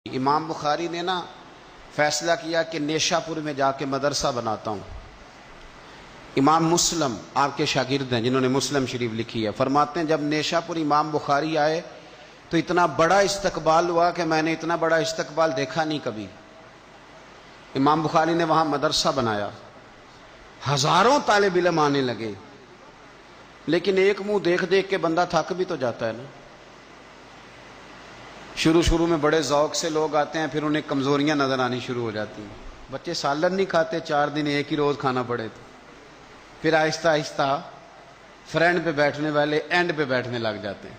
امام بخاری نے نا فیصلہ کیا کہ نیشا پور میں جا کے مدرسہ بناتا ہوں۔ امام مسلم آپ کے شاگرد ہیں جنہوں نے مسلم شریف لکھی ہے، فرماتے ہیں جب نیشا پور امام بخاری آئے تو اتنا بڑا استقبال ہوا کہ میں نے اتنا بڑا استقبال دیکھا نہیں کبھی۔ امام بخاری نے وہاں مدرسہ بنایا، ہزاروں طالب علم آنے لگے، لیکن ایک منہ دیکھ دیکھ کے بندہ تھک بھی تو جاتا ہے نا۔ شروع میں بڑے ذوق سے لوگ آتے ہیں، پھر انہیں کمزوریاں نظر آنی شروع ہو جاتی ہیں۔ بچے سالن نہیں کھاتے، 4 دن ایک ہی روز کھانا پڑے تھے، پھر آہستہ آہستہ فرنٹ پہ بیٹھنے والے اینڈ پہ بیٹھنے لگ جاتے ہیں،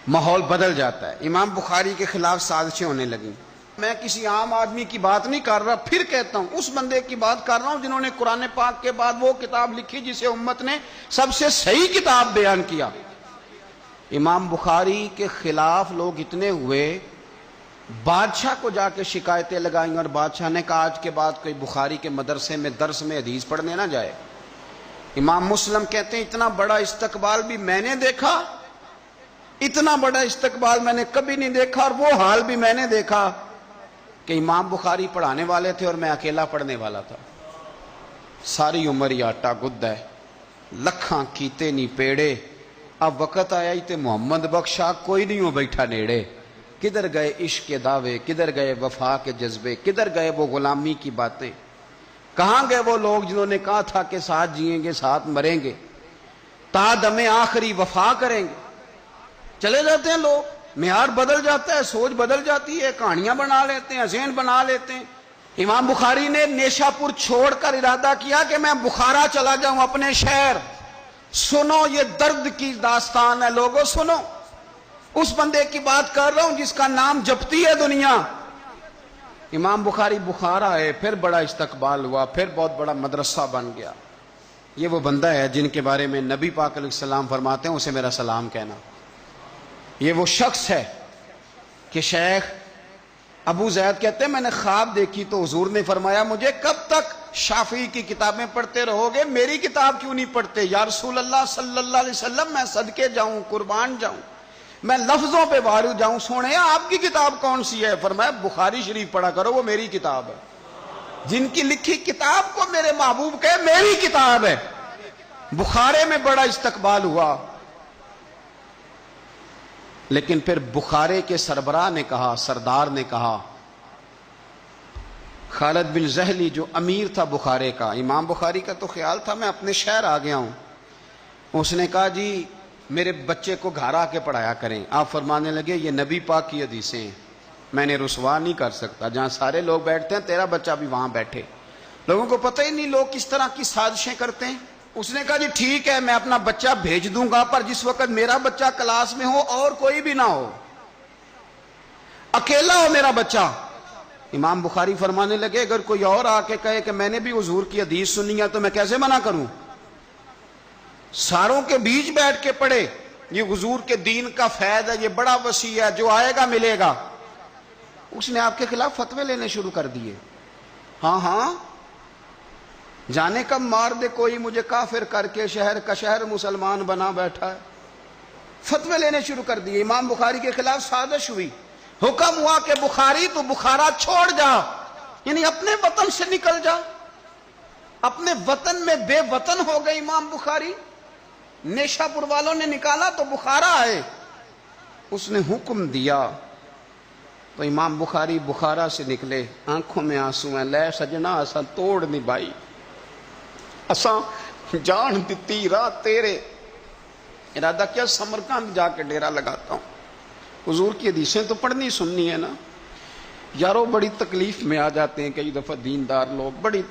ماحول بدل جاتا ہے۔ امام بخاری کے خلاف سازشیں ہونے لگیں۔ میں کسی عام آدمی کی بات نہیں کر رہا، پھر کہتا ہوں اس بندے کی بات کر رہا ہوں جنہوں نے قرآن پاک کے بعد وہ کتاب لکھی جسے امت نے سب سے صحیح کتاب بیان کیا۔ امام بخاری کے خلاف لوگ اتنے ہوئے، بادشاہ کو جا کے شکایتیں لگائیں، اور بادشاہ نے کہا آج کے بعد کوئی بخاری کے مدرسے میں درس میں حدیث پڑھنے نہ جائے۔ امام مسلم کہتے ہیں اتنا بڑا استقبال بھی میں نے دیکھا، اتنا بڑا استقبال میں نے کبھی نہیں دیکھا، اور وہ حال بھی میں نے دیکھا کہ امام بخاری پڑھانے والے تھے اور میں اکیلا پڑھنے والا تھا۔ ساری عمر ہی آٹا گد ہے، لکھاں کیتے نہیں پیڑے، اب وقت آیا ہی تے محمد بخشا کوئی نہیں ہو بیٹھا نیڑے۔ کدھر گئے عشق کے دعوے، کدھر گئے وفا کے جذبے، کدھر گئے وہ غلامی کی باتیں، کہاں گئے وہ لوگ جنہوں نے کہا تھا کہ ساتھ جئیں گے ساتھ مریں گے، تا دم آخری وفا کریں گے۔ چلے جاتے ہیں لوگ، معیار بدل جاتا ہے، سوچ بدل جاتی ہے، کہانیاں بنا لیتے ہیں، ذہن بنا لیتے ہیں۔ امام بخاری نے نیشا پور چھوڑ کر ارادہ کیا کہ میں بخارا چلا جاؤں، اپنے شہر۔ سنو یہ درد کی داستان ہے لوگوں، سنو، اس بندے کی بات کر رہا ہوں جس کا نام جپتی ہے دنیا۔ امام بخاری بخارا ہے، پھر بڑا استقبال ہوا، پھر بہت بڑا مدرسہ بن گیا۔ یہ وہ بندہ ہے جن کے بارے میں نبی پاک علیہ السلام فرماتے ہیں اسے میرا سلام کہنا۔ یہ وہ شخص ہے کہ شیخ ابو زید کہتے ہیں میں نے خواب دیکھی تو حضور نے فرمایا مجھے کب تک شافعی کی کتابیں پڑھتے رہو گے، میری کتاب کیوں نہیں پڑھتے؟ یا رسول اللہ صلی اللہ علیہ وسلم میں صدقے جاؤں، قربان جاؤں، میں لفظوں پہ وارو جاؤں، سونے آپ کی کتاب کون سی ہے؟ فرمایا بخاری شریف پڑھا کرو، وہ میری کتاب ہے۔ جن کی لکھی کتاب کو میرے محبوب کہے میری کتاب ہے۔ بخارے میں بڑا استقبال ہوا، لیکن پھر بخارے کے سربراہ نے کہا، سردار نے کہا، خالد بن زہلی جو امیر تھا بخارے کا، امام بخاری کا تو خیال تھا میں اپنے شہر آ گیا ہوں، اس نے کہا جی میرے بچے کو گھر آ کے پڑھایا کریں۔ آپ فرمانے لگے یہ نبی پاک کی حدیثیں ہیں، میں نے رسوا نہیں کر سکتا، جہاں سارے لوگ بیٹھتے ہیں تیرا بچہ بھی وہاں بیٹھے۔ لوگوں کو پتہ ہی نہیں لوگ کس طرح کی سازشیں کرتے ہیں۔ اس نے کہا جی ٹھیک ہے میں اپنا بچہ بھیج دوں گا، پر جس وقت میرا بچہ کلاس میں ہو اور کوئی بھی نہ ہو، اکیلا ہو میرا بچہ۔ امام بخاری فرمانے لگے اگر کوئی اور آ کے کہے کہ میں نے بھی حضور کی حدیث سنی ہے تو میں کیسے منع کروں؟ ساروں کے بیچ بیٹھ کے پڑھے، یہ حضور کے دین کا فیض ہے، یہ بڑا وسیع ہے، جو آئے گا ملے گا۔ اس نے آپ کے خلاف فتوے لینے شروع کر دیے۔ ہاں جانے کب مار دے کوئی مجھے کافر کر کے، شہر کا شہر مسلمان بنا بیٹھا ہے۔ فتوے لینے شروع کر دیے، امام بخاری کے خلاف سازش ہوئی، حکم ہوا کہ بخاری تو بخارا چھوڑ جا، یعنی اپنے وطن سے نکل جا۔ اپنے وطن میں بے وطن ہو گئے امام بخاری۔ نیشا پور والوں نے نکالا تو بخارا آئے، اس نے حکم دیا تو امام بخاری بخارا سے نکلے، آنکھوں میں آنسو ہیں، لے سجنا اساں توڑ نہیں بائی، اساں جان دیتی رات تیرے۔ ارادہ کیا سمرقند جا کے ڈیرا لگاتا ہوں، حضور کی حدیثیں تو پڑھنی سننی ہے نا۔ یارو بڑی تکلیف میں آ جاتے ہیں کئی دفعہ دیندار لوگ، بڑی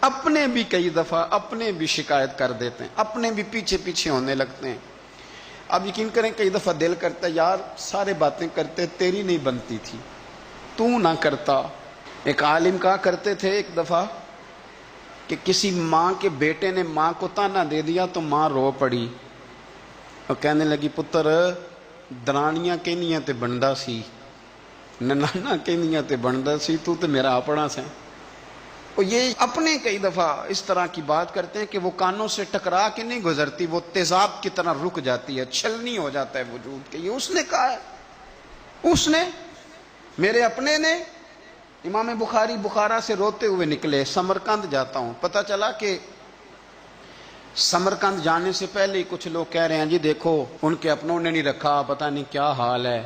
اپنے بھی کئی دفعہ اپنے بھی شکایت کر دیتے ہیں، اپنے بھی پیچھے پیچھے ہونے لگتے ہیں۔ اب یقین کریں کئی دفعہ دل کرتا ہے یار سارے باتیں کرتے تیری نہیں بنتی تھی، تو نہ کرتا۔ ایک عالم کہا کرتے تھے ایک دفعہ کہ کسی ماں کے بیٹے نے ماں کو تانا دے دیا تو ماں رو پڑی اور کہنے لگی پتر درانیاں کہنیاں تے بندا سی، ننانا کہنیاں تے بندا سی، تو تے میرا اپنا سے۔ اور یہ اپنے کئی دفعہ اس طرح کی بات کرتے ہیں کہ وہ کانوں سے ٹکرا کے نہیں گزرتی، وہ تیزاب کی طرح رک جاتی ہے، چھلنی ہو جاتا ہے وجود کے۔ یہ اس نے کہا ہے، اس نے میرے اپنے نے امام بخاری بخارا سے روتے ہوئے نکلے، سمرقند جاتا ہوں، پتہ چلا کہ سمرقند جانے سے پہلے کچھ لوگ کہہ رہے ہیں جی دیکھو ان کے اپنوں نے نہیں رکھا، پتہ نہیں کیا حال ہے۔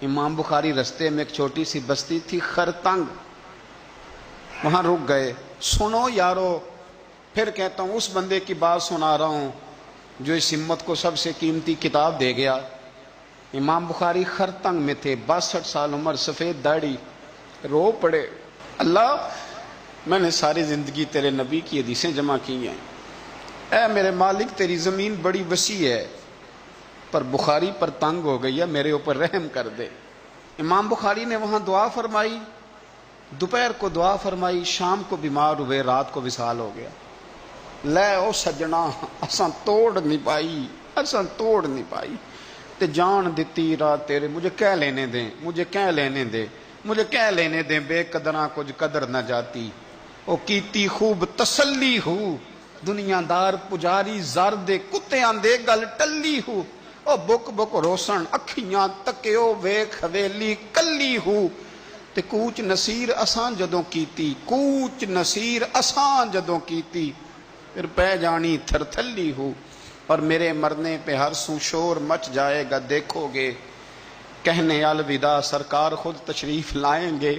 امام بخاری رستے میں ایک چھوٹی سی بستی تھی خرتنگ، وہاں رک گئے۔ سنو یارو، پھر کہتا ہوں اس بندے کی بات سنا رہا ہوں جو اس امت کو سب سے قیمتی کتاب دے گیا۔ امام بخاری خرتنگ میں تھے، 62 سال عمر، سفید داڑھی، رو پڑے، اللہ میں نے ساری زندگی تیرے نبی کی حدیثیں جمع کی ہیں، اے میرے مالک تیری زمین بڑی وسیع ہے پر بخاری پر تنگ ہو گئی ہے، میرے اوپر رحم کر دے۔ امام بخاری نے وہاں دعا فرمائی، دوپہر کو دعا فرمائی، شام کو بیمار ہوئے، رات کو وصال ہو گیا۔ لے او سجنا اساں توڑ نہیں پائی تے جان دتی رات تیرے، مجھے کہہ لینے دیں بے قدراں کچھ قدر نہ جاتی، او کیتی خوب تسلی ہو، دنیا دار پجاری زرد کتے آندے گل ٹلی ہو، او بک بک روسن اکھیاں تکیو ویکھ حویلی کلی ہو، تے کوچ نصیر اساں جدوں کیتی پھر پہ جانی تھر تھلی ہو، اور میرے مرنے پہ ہر سو شور مچ جائے گا، دیکھو گے کہنے الوداع سرکار خود تشریف لائیں گے۔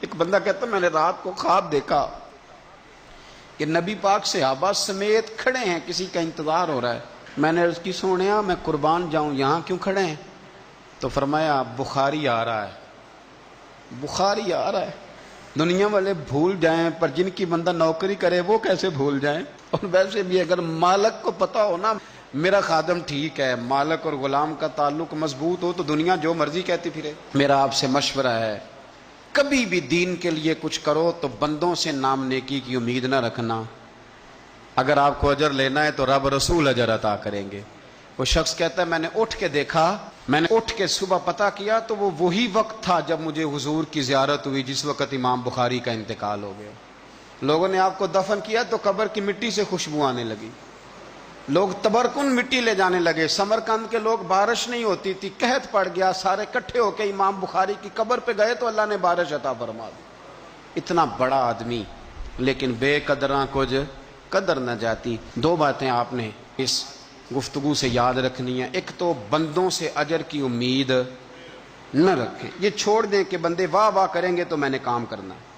ایک بندہ کہتا میں نے رات کو خواب دیکھا کہ نبی پاک صحابہ سمیت کھڑے ہیں، کسی کا انتظار ہو رہا ہے۔ میں نے عرض کی سونیا میں قربان جاؤں، یہاں کیوں کھڑے ہیں؟ تو فرمایا بخاری آ رہا ہے۔ دنیا والے بھول جائیں پر جن کی بندہ نوکری کرے وہ کیسے بھول جائیں؟ اور ویسے بھی اگر مالک کو پتہ ہو نا میرا خادم ٹھیک ہے، مالک اور غلام کا تعلق مضبوط ہو تو دنیا جو مرضی کہتی پھرے۔ میرا آپ سے مشورہ ہے کبھی بھی دین کے لیے کچھ کرو تو بندوں سے نام نیکی کی امید نہ رکھنا، اگر آپ کو اجر لینا ہے تو رب رسول اجر عطا کریں گے۔ وہ شخص کہتا ہے میں نے اٹھ کے دیکھا، میں نے اٹھ کے صبح پتہ کیا تو وہ وہی وقت تھا جب مجھے حضور کی زیارت ہوئی جس وقت امام بخاری کا انتقال ہو گیا۔ لوگوں نے آپ کو دفن کیا تو قبر کی مٹی سے خوشبو آنے لگی، لوگ تبرکن مٹی لے جانے لگے۔ سمرقند کے لوگ بارش نہیں ہوتی تھی، قحط پڑ گیا، سارے کٹھے ہو کے امام بخاری کی قبر پہ گئے تو اللہ نے بارش عطا فرما دی۔ اتنا بڑا آدمی لیکن بے قدراں کچھ قدر نہ جاتی۔ دو باتیں آپ نے اس گفتگو سے یاد رکھنی ہیں، ایک تو بندوں سے اجر کی امید نہ رکھیں، یہ چھوڑ دیں کہ بندے واہ واہ کریں گے تو میں نے کام کرنا ہے۔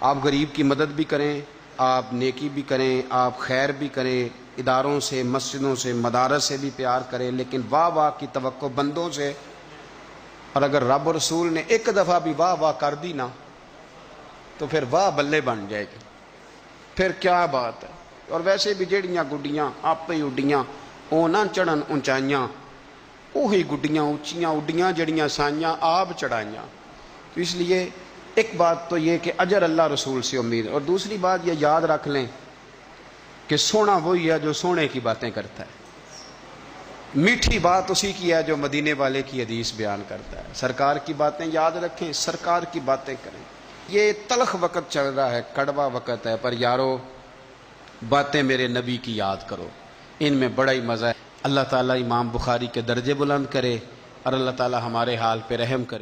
آپ غریب کی مدد بھی کریں، آپ نیکی بھی کریں، آپ خیر بھی کریں، اداروں سے، مسجدوں سے، مدارس سے بھی پیار کریں، لیکن واہ واہ کی توقع بندوں سے، اور اگر رب رسول نے ایک دفعہ بھی واہ واہ کر دی نا تو پھر واہ بلے بن جائے گی، پھر کیا بات ہے۔ اور ویسے بھی جڑیاں گڈیاں آپ ہی اڈیاں او نہ چڑھن اونچائیاں، وہی گڈیاں اونچیاں اڈیاں جڑیاں سائیاں آپ چڑھائیاں۔ تو اس لیے ایک بات تو یہ کہ اجر اللہ رسول سے امید، اور دوسری بات یہ یاد رکھ لیں کہ سونا وہی ہے جو سونے کی باتیں کرتا ہے، میٹھی بات اسی کی ہے جو مدینے والے کی حدیث بیان کرتا ہے۔ سرکار کی باتیں یاد رکھیں، سرکار کی باتیں کریں۔ یہ تلخ وقت چل رہا ہے، کڑوا وقت ہے، پر یارو باتیں میرے نبی کی یاد کرو، ان میں بڑا ہی مزہ ہے۔ اللہ تعالیٰ امام بخاری کے درجے بلند کرے اور اللہ تعالیٰ ہمارے حال پہ رحم کرے۔